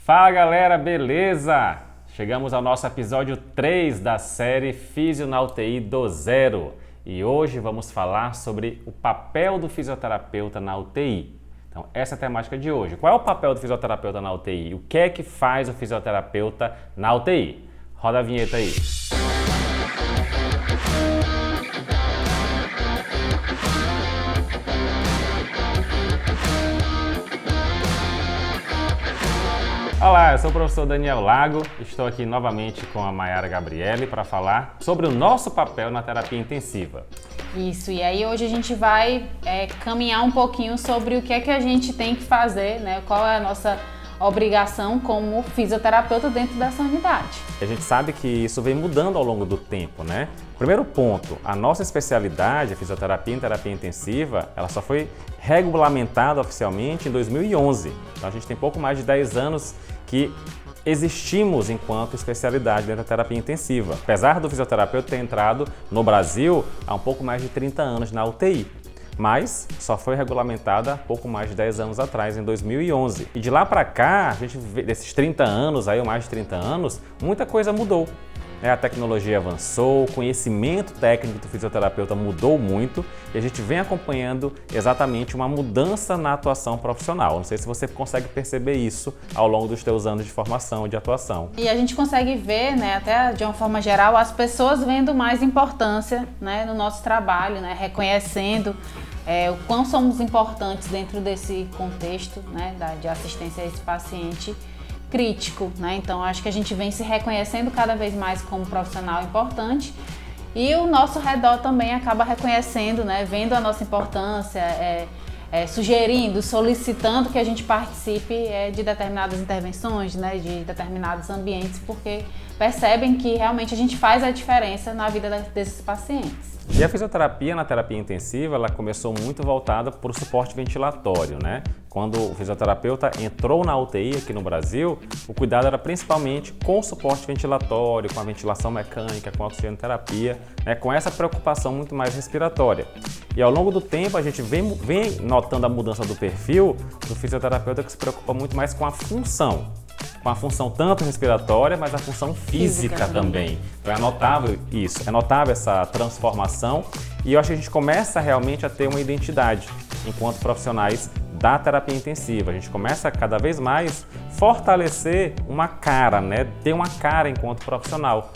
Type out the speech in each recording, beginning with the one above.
Fala galera, beleza? Chegamos ao nosso episódio 3 da série Físio na UTI do Zero e hoje vamos falar sobre o papel do fisioterapeuta na UTI. Então, essa é a temática de hoje. Qual é o papel do fisioterapeuta na UTI? O que é que faz o fisioterapeuta na UTI? Roda a vinheta aí. Olá, eu sou o professor Daniel Lago, estou aqui novamente com a Mayara Gabriele para falar sobre o nosso papel na terapia intensiva. Isso, e aí hoje a gente vai caminhar um pouquinho sobre o que é que a gente tem que fazer, né? Qual é a nossa obrigação como fisioterapeuta dentro dessa unidade. A gente sabe que isso vem mudando ao longo do tempo, né? Primeiro ponto, a nossa especialidade, a fisioterapia em terapia intensiva, ela só foi regulamentada oficialmente em 2011. Então a gente tem pouco mais de 10 anos que existimos enquanto especialidade dentro da terapia intensiva. Apesar do fisioterapeuta ter entrado no Brasil há um pouco mais de 30 anos na UTI. Mas só foi regulamentada há pouco mais de 10 anos atrás, em 2011. E de lá para cá, a gente vê, desses 30 anos, aí, ou mais de 30 anos, muita coisa mudou. A tecnologia avançou, o conhecimento técnico do fisioterapeuta mudou muito e a gente vem acompanhando exatamente uma mudança na atuação profissional. Não sei se você consegue perceber isso ao longo dos seus anos de formação e de atuação. E a gente consegue ver, né, até de uma forma geral, as pessoas vendo mais importância, né, no nosso trabalho, né, reconhecendo o quão somos importantes dentro desse contexto, né, de assistência a esse paciente crítico, né? Então acho que a gente vem se reconhecendo cada vez mais como profissional importante e o nosso redor também acaba reconhecendo, né? Vendo a nossa importância, sugerindo, solicitando que a gente participe de determinadas intervenções, né? De determinados ambientes, porque percebem que realmente a gente faz a diferença na vida desses pacientes. E a fisioterapia na terapia intensiva, ela começou muito voltada para o suporte ventilatório, né? Quando o fisioterapeuta entrou na UTI aqui no Brasil, o cuidado era principalmente com o suporte ventilatório, com a ventilação mecânica, com a oxigenoterapia, né? Com essa preocupação muito mais respiratória. E ao longo do tempo a gente vem notando a mudança do perfil do fisioterapeuta que se preocupa muito mais com a função tanto respiratória, mas a função física também. Então é notável isso, é notável essa transformação e eu acho que a gente começa realmente a ter uma identidade enquanto profissionais da terapia intensiva. A gente começa a cada vez mais fortalecer uma cara, né? Ter uma cara enquanto profissional.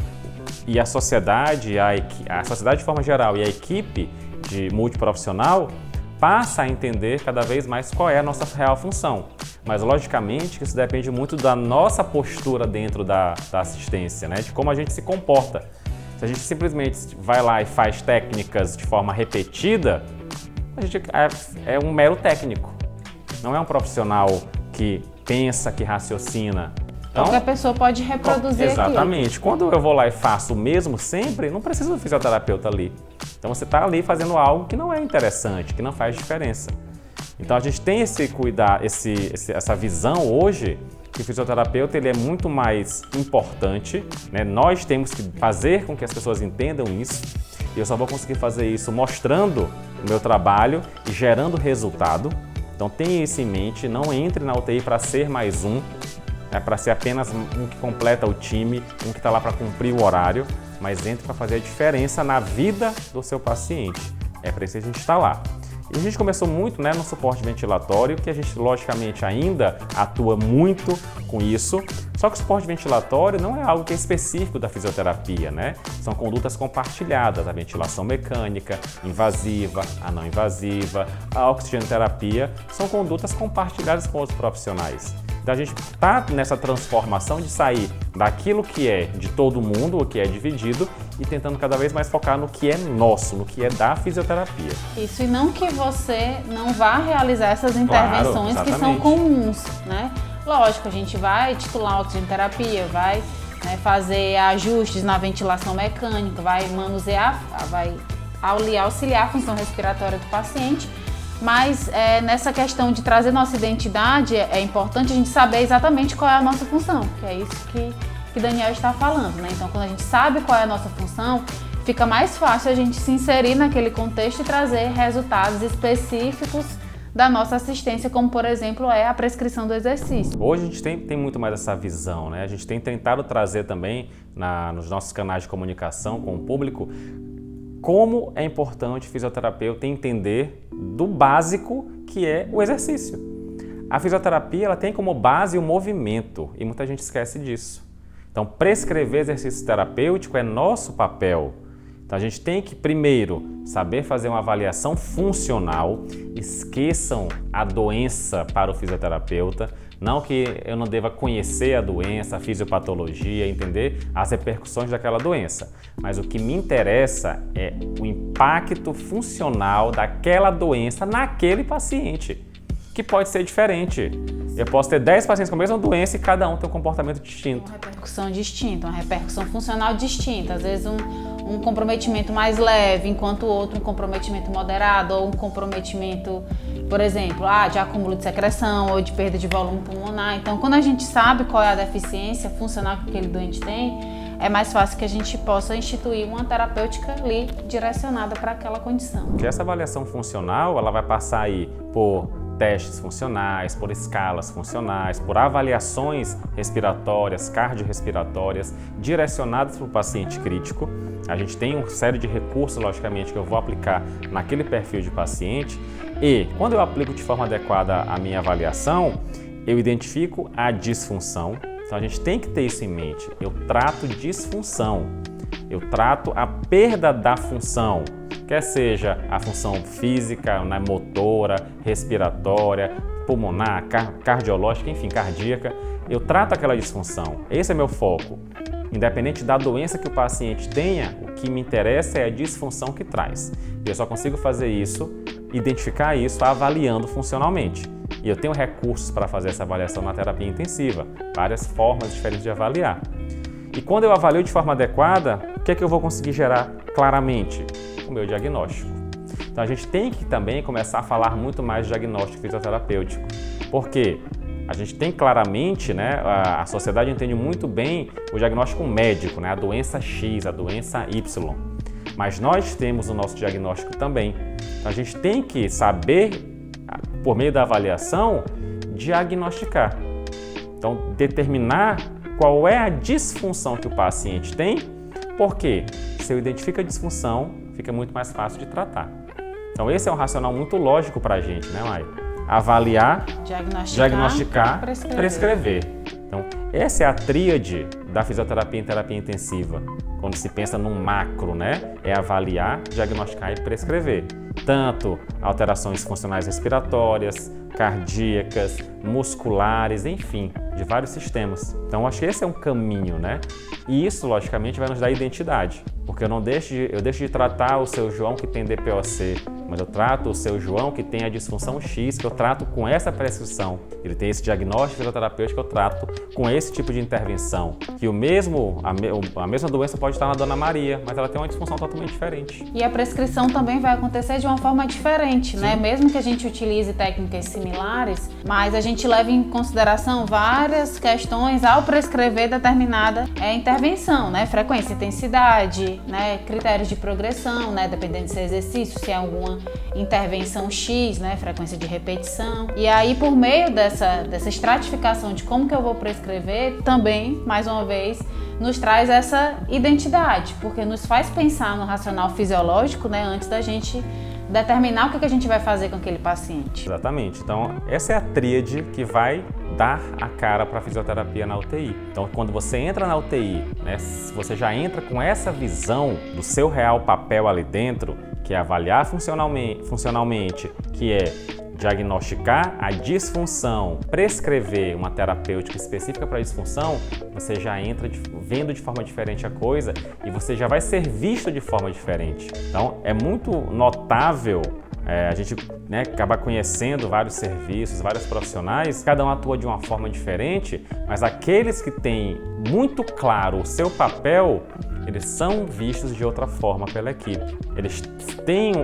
E a sociedade de forma geral e a equipe de multiprofissional passa a entender cada vez mais qual é a nossa real função. Mas, logicamente, que isso depende muito da nossa postura dentro da assistência, né? De como a gente se comporta. Se a gente simplesmente vai lá e faz técnicas de forma repetida, a gente é um mero técnico. Não é um profissional que pensa, que raciocina. Então, qualquer pessoa pode reproduzir exatamente. Aquilo. Quando eu vou lá e faço o mesmo sempre, não precisa do fisioterapeuta ali. Então você está ali fazendo algo que não é interessante, que não faz diferença. Então a gente tem essa visão hoje que o fisioterapeuta ele é muito mais importante, né? Nós temos que fazer com que as pessoas entendam isso e eu só vou conseguir fazer isso mostrando o meu trabalho e gerando resultado. Então tenha isso em mente, não entre na UTI para ser mais um, para ser apenas um que completa o time, um que está lá para cumprir o horário, mas entre para fazer a diferença na vida do seu paciente. É para isso que a gente está lá. E a gente começou muito, né, no suporte ventilatório, que a gente logicamente ainda atua muito com isso, só que o suporte ventilatório não é algo que é específico da fisioterapia, né? São condutas compartilhadas, a ventilação mecânica, invasiva, a não invasiva, a oxigenoterapia, são condutas compartilhadas com outros profissionais. Então a gente está nessa transformação de sair daquilo que é de todo mundo, o que é dividido, e tentando cada vez mais focar no que é nosso, no que é da fisioterapia. Isso, e não que você não vá realizar essas intervenções que são comuns, né? Lógico, a gente vai titular a oxigenoterapia, vai fazer ajustes na ventilação mecânica, vai manusear, vai auxiliar a função respiratória do paciente, mas nessa questão de trazer nossa identidade, é importante a gente saber exatamente qual é a nossa função, que é isso que Daniel está falando, né? Então, quando a gente sabe qual é a nossa função, fica mais fácil a gente se inserir naquele contexto e trazer resultados específicos da nossa assistência, como por exemplo é a prescrição do exercício. Hoje a gente tem muito mais essa visão, né? A gente tem tentado trazer também nos nossos canais de comunicação com o público como é importante o fisioterapeuta entender do básico que é o exercício. A fisioterapia ela tem como base o movimento e muita gente esquece disso. Então, prescrever exercício terapêutico é nosso papel. Então, a gente tem que, primeiro, saber fazer uma avaliação funcional. Esqueçam a doença para o fisioterapeuta. Não que eu não deva conhecer a doença, a fisiopatologia, entender as repercussões daquela doença. Mas o que me interessa é o impacto funcional daquela doença naquele paciente, que pode ser diferente. Eu posso ter 10 pacientes com a mesma doença e cada um tem um comportamento distinto. Uma repercussão distinta, uma repercussão funcional distinta. Às vezes um comprometimento mais leve, enquanto o outro um comprometimento moderado ou um comprometimento, por exemplo, de acúmulo de secreção ou de perda de volume pulmonar. Então, quando a gente sabe qual é a deficiência funcional que aquele doente tem, é mais fácil que a gente possa instituir uma terapêutica ali direcionada para aquela condição. Porque essa avaliação funcional, ela vai passar aí por testes funcionais, por escalas funcionais, por avaliações respiratórias, cardiorrespiratórias, direcionadas para o paciente crítico. A gente tem uma série de recursos, logicamente, que eu vou aplicar naquele perfil de paciente e, quando eu aplico de forma adequada a minha avaliação, eu identifico a disfunção. Então, a gente tem que ter isso em mente. Eu trato disfunção, eu trato a perda da função, quer seja a função física, motora, respiratória, pulmonar, cardiológica, enfim, cardíaca. Eu trato aquela disfunção. Esse é meu foco. Independente da doença que o paciente tenha, o que me interessa é a disfunção que traz. E eu só consigo fazer isso, identificar isso, avaliando funcionalmente. E eu tenho recursos para fazer essa avaliação na terapia intensiva, várias formas diferentes de avaliar. E quando eu avalio de forma adequada, o que é que eu vou conseguir gerar claramente? O meu diagnóstico. Então a gente tem que também começar a falar muito mais de diagnóstico fisioterapêutico. Por quê? A gente tem claramente, né, a sociedade entende muito bem o diagnóstico médico, né, a doença X, a doença Y. Mas nós temos o nosso diagnóstico também. Então a gente tem que saber, por meio da avaliação, diagnosticar. Então determinar qual é a disfunção que o paciente tem, porque se eu identifico a disfunção, fica muito mais fácil de tratar. Então esse é um racional muito lógico para a gente, né, Mai? Avaliar, diagnosticar, prescrever. Então essa é a tríade da fisioterapia em terapia intensiva. Quando se pensa num macro, né? É avaliar, diagnosticar e prescrever. Tanto alterações funcionais respiratórias, cardíacas, musculares, enfim, de vários sistemas. Então acho que esse é um caminho, né? E isso, logicamente, vai nos dar identidade. Porque eu deixo de tratar o seu João que tem DPOC, mas eu trato o seu João que tem a disfunção X, que eu trato com essa prescrição. Ele tem esse diagnóstico fisioterapêutico que eu trato com esse tipo de intervenção. Que a mesma doença pode estar na Dona Maria, mas ela tem uma disfunção totalmente diferente. E a prescrição também vai acontecer de uma forma diferente, né? Mesmo que a gente utilize técnicas similares, mas a gente leva em consideração várias questões ao prescrever determinada intervenção, né? Frequência, intensidade, né? Critérios de progressão, né? Dependendo se é exercício, se é alguma intervenção X, né? Frequência de repetição. E aí, por meio dessa estratificação de como que eu vou prescrever, também, mais uma vez, nos traz essa identidade, porque nos faz pensar no racional fisiológico, né? Antes da gente determinar o que a gente vai fazer com aquele paciente. Exatamente. Então, essa é a tríade que vai dar a cara para a fisioterapia na UTI. Então, quando você entra na UTI, né, você já entra com essa visão do seu real papel ali dentro, que é avaliar funcionalmente, que é diagnosticar a disfunção, prescrever uma terapêutica específica para a disfunção, você já entra vendo de forma diferente a coisa e você já vai ser visto de forma diferente. Então, é muito notável a gente acaba conhecendo vários serviços, vários profissionais, cada um atua de uma forma diferente, mas aqueles que têm muito claro o seu papel, eles são vistos de outra forma pela equipe. Eles têm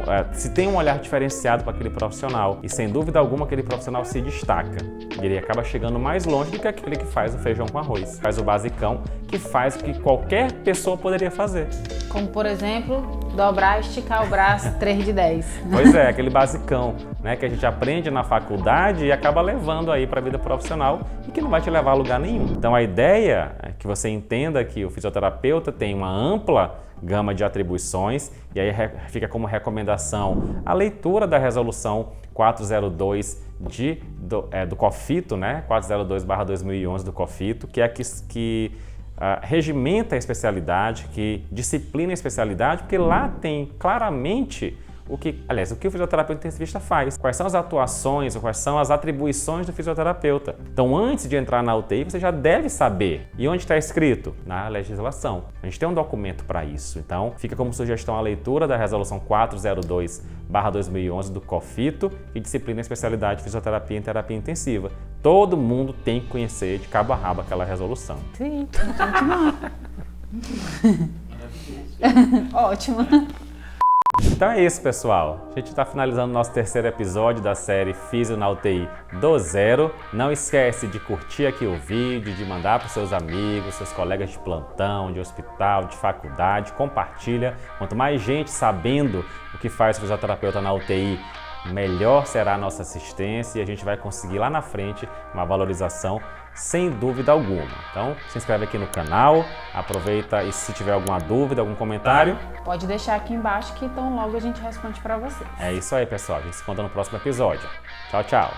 um olhar diferenciado para aquele profissional e, sem dúvida alguma, aquele profissional se destaca. Ele acaba chegando mais longe do que aquele que faz o feijão com arroz, faz o basicão, que faz o que qualquer pessoa poderia fazer. Como, por exemplo, Dobrar, esticar o braço, 3 de 10. Pois é, aquele basicão, né, que a gente aprende na faculdade e acaba levando aí para a vida profissional e que não vai te levar a lugar nenhum. Então a ideia é que você entenda que o fisioterapeuta tem uma ampla gama de atribuições e aí fica como recomendação a leitura da resolução 402 do COFITO, né, 402/2011 do COFITO, que é que regimenta a especialidade, que disciplina a especialidade, porque lá tem claramente o que o fisioterapeuta intensivista faz, quais são as atuações, quais são as atribuições do fisioterapeuta. Então, antes de entrar na UTI, você já deve saber. E onde está escrito? Na legislação. A gente tem um documento para isso. Então, fica como sugestão a leitura da resolução 402/2011 do COFITO, que disciplina a especialidade de fisioterapia em terapia intensiva. Todo mundo tem que conhecer de cabo a rabo aquela resolução. Sim, ótimo. Então é isso, pessoal. A gente está finalizando o nosso terceiro episódio da série Físio na UTI do Zero. Não esquece de curtir aqui o vídeo, de mandar para os seus amigos, seus colegas de plantão, de hospital, de faculdade. Compartilha. Quanto mais gente sabendo o que faz o fisioterapeuta na UTI, melhor será a nossa assistência e a gente vai conseguir lá na frente uma valorização sem dúvida alguma. Então, se inscreve aqui no canal, aproveita e se tiver alguma dúvida, algum comentário, pode deixar aqui embaixo que então logo a gente responde para vocês. É isso aí, pessoal. A gente se encontra no próximo episódio. Tchau, tchau.